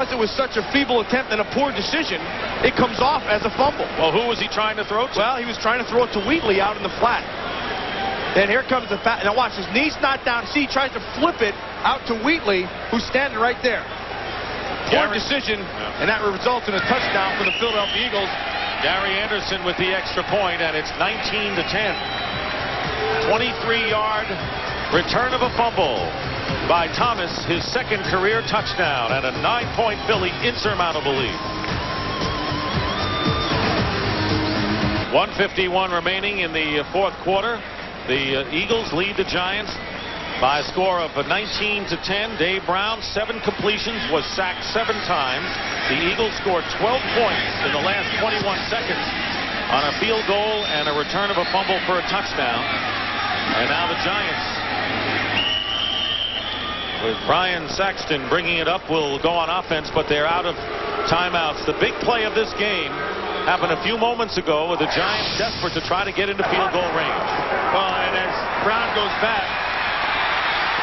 Because it was such a feeble attempt and a poor decision, it comes off as a fumble. Well, who was he trying to throw to? Well, he was trying to throw it to Wheatley out in the flat. Then here comes the fat. Now watch, his knee's not down. See, he tries to flip it out to Wheatley, who's standing right there. Poor decision, and that results in a touchdown for the Philadelphia Eagles. Gary Anderson with the extra point, and it's 19-10. 23-yard return of a fumble by Thomas, his second career touchdown, and a 9-point Philly insurmountable lead. 1:51 remaining in the fourth quarter. The Eagles lead the Giants by a score of 19-10. Dave Brown, 7 completions, was sacked 7 times. The Eagles scored 12 points in the last 21 seconds on a field goal and a return of a fumble for a touchdown. And now the Giants, with Brian Saxton bringing it up, will go on offense, but they're out of timeouts. The big play of this game happened a few moments ago with the Giants desperate to try to get into field goal range. Well, and as Brown goes back,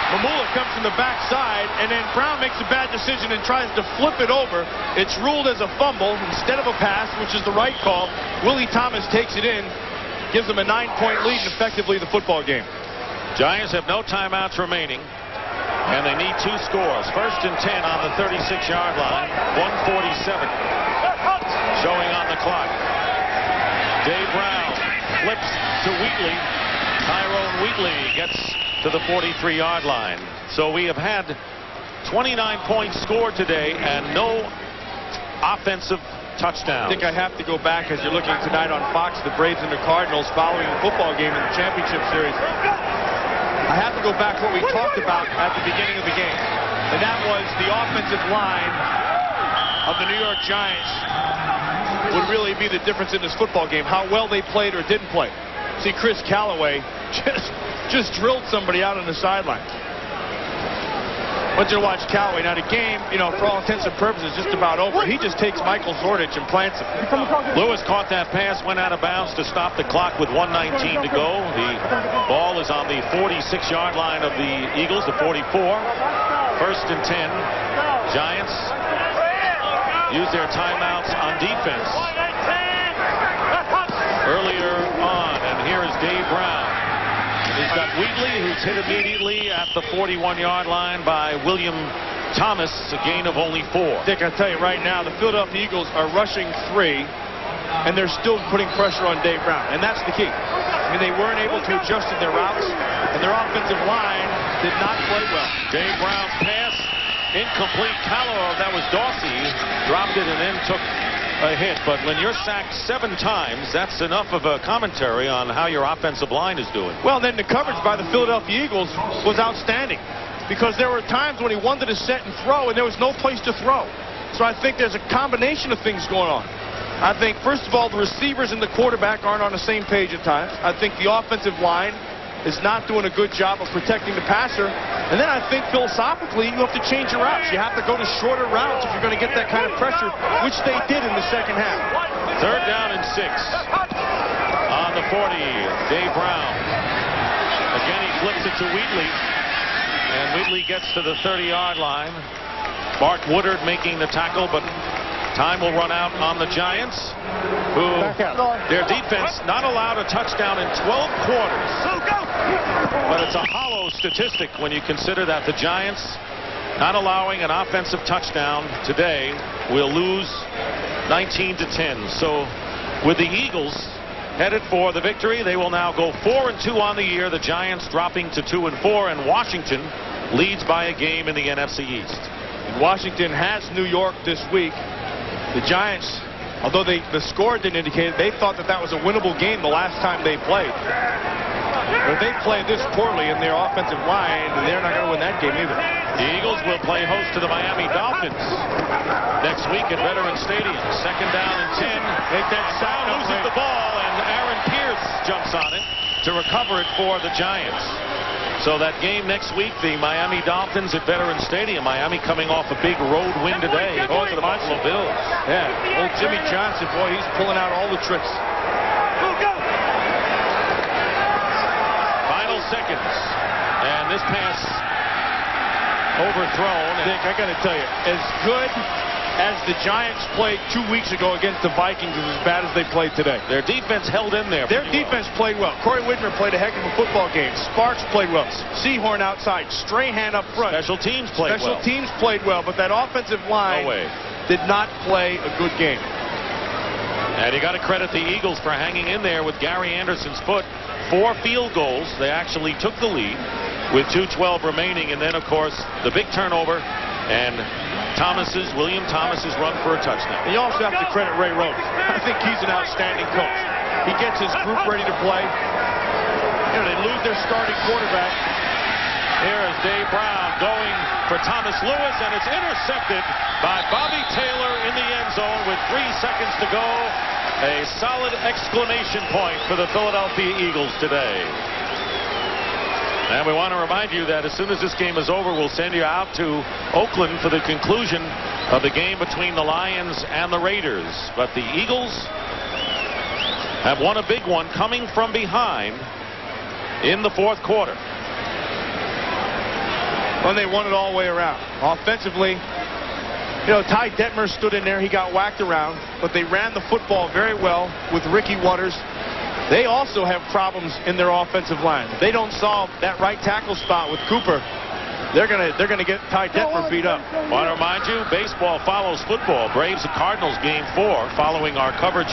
Mamula comes from the backside, and then Brown makes a bad decision and tries to flip it over. It's ruled as a fumble instead of a pass, which is the right call. Willie Thomas takes it in, gives them a 9-point lead, and effectively the football game. Giants have no timeouts remaining, and they need 2 scores. 1st and 10 on the 36-yard line. 1:47 showing on the clock. Dave Brown flips to Wheatley. Tyrone Wheatley gets to the 43-yard line. So we have had 29 points scored today and no offensive touchdowns. I think I have to go back, as you're looking tonight on Fox, the Braves and the Cardinals following the football game in the championship series. I have to go back to what we talked about at the beginning of the game, and that was the offensive line of the New York Giants would really be the difference in this football game, how well they played or didn't play. See, Chris Callaway just drilled somebody out on the sideline. I want you to watch Callaway. Now, the game, for all intents and purposes, just about over. He just takes Michael Zordich and plants him. Lewis caught that pass, went out of bounds to stop the clock with 1:19 to go. The ball is on the 46-yard line of the Eagles, the 44. 1st and 10. Giants use their timeouts on defense earlier on, and here is Dave Brown. He's got Wheatley, who's hit immediately at the 41-yard line by William Thomas, a gain of only 4. Dick, I tell you right now, the Philadelphia Eagles are rushing 3, and they're still putting pressure on Dave Brown, and that's the key. I mean, they weren't able to adjust in their routes, and their offensive line did not play well. Dave Brown's pass incomplete. That was Dorsey, dropped it and then took a hit. But when you're sacked 7 times, that's enough of a commentary on how your offensive line is doing. Well, then the coverage by the Philadelphia Eagles was outstanding, because there were times when he wanted to set and throw, and there was no place to throw. So I think there's a combination of things going on. I think, first of all, the receivers and the quarterback aren't on the same page at times. I think the offensive line is not doing a good job of protecting the passer. And then I think philosophically you have to change your routes. You have to go to shorter routes if you're going to get that kind of pressure, which they did in the second half. 3rd down and 6 on the 40. Dave Brown. Again, he flips it to Wheatley, and Wheatley gets to the 30-yard line. Bart Woodard making the tackle, but time will run out on the Giants, who their defense not allowed a touchdown in 12 quarters. But it's a hollow statistic when you consider that the Giants not allowing an offensive touchdown today will lose 19-10. So with the Eagles headed for the victory, they will now go 4-2 on the year. The Giants dropping to 2-4, and Washington leads by a game in the NFC East. Washington has New York this week. The Giants, although the score didn't indicate it, they thought that was a winnable game the last time they played. But if they play this poorly in their offensive line, they're not going to win that game either. The Eagles will play host to the Miami Dolphins next week at Veterans Stadium. 2nd down and 10. Make that sound. Loses the ball, and Aaron Pierce jumps on it to recover it for the Giants. So that game next week, the Miami Dolphins at Veterans Stadium. Miami coming off a big road win today against the Buffalo Bills. Yeah, old Jimmy Johnson, boy, he's pulling out all the tricks. Final seconds, and this pass overthrown. Dick, I got to tell you, as good as the Giants played 2 weeks ago against the Vikings is as bad as they played today. Their defense held in there. Their defense played well. Corey Widmer played a heck of a football game. Sparks played well. Seahorn outside. Strahan up front. Special teams played well. Special teams played well, but that offensive line did not play a good game. And you got to credit the Eagles for hanging in there with Gary Anderson's foot. 4 field goals. They actually took the lead with 2:12 remaining, and then of course the big turnover and William Thomas's run for a touchdown. And you also have to credit Ray Rhodes. I think he's an outstanding coach. He gets his group ready to play. You know, they lose their starting quarterback. Here is Dave Brown going for Thomas Lewis, and it's intercepted by Bobby Taylor in the end zone with 3 seconds to go. A solid exclamation point for the Philadelphia Eagles today. And we want to remind you that as soon as this game is over, we'll send you out to Oakland for the conclusion of the game between the Lions and the Raiders. But the Eagles have won a big one coming from behind in the fourth quarter. When they won it all the way around. Offensively, you know, Ty Detmer stood in there. He got whacked around, but they ran the football very well with Ricky Waters. They also have problems in their offensive line. If they don't solve that right tackle spot with Cooper, they're gonna get Ty Detmer beat up. I want to remind you, baseball follows football. Braves and Cardinals game 4, following our coverage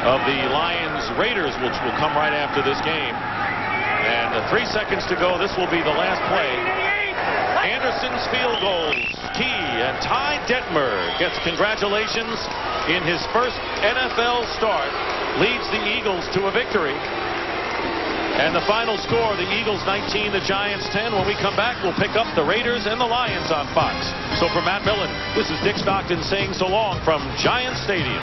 of the Lions-Raiders, which will come right after this game. And 3 seconds to go. This will be the last play. Anderson's field goals key, and Ty Detmer gets congratulations in his first NFL start, leads the Eagles to a victory. And the final score, the Eagles 19, the Giants 10. When we come back, we'll pick up the Raiders and the Lions on Fox. So for Matt Millen, this is Dick Stockton saying so long from Giants Stadium.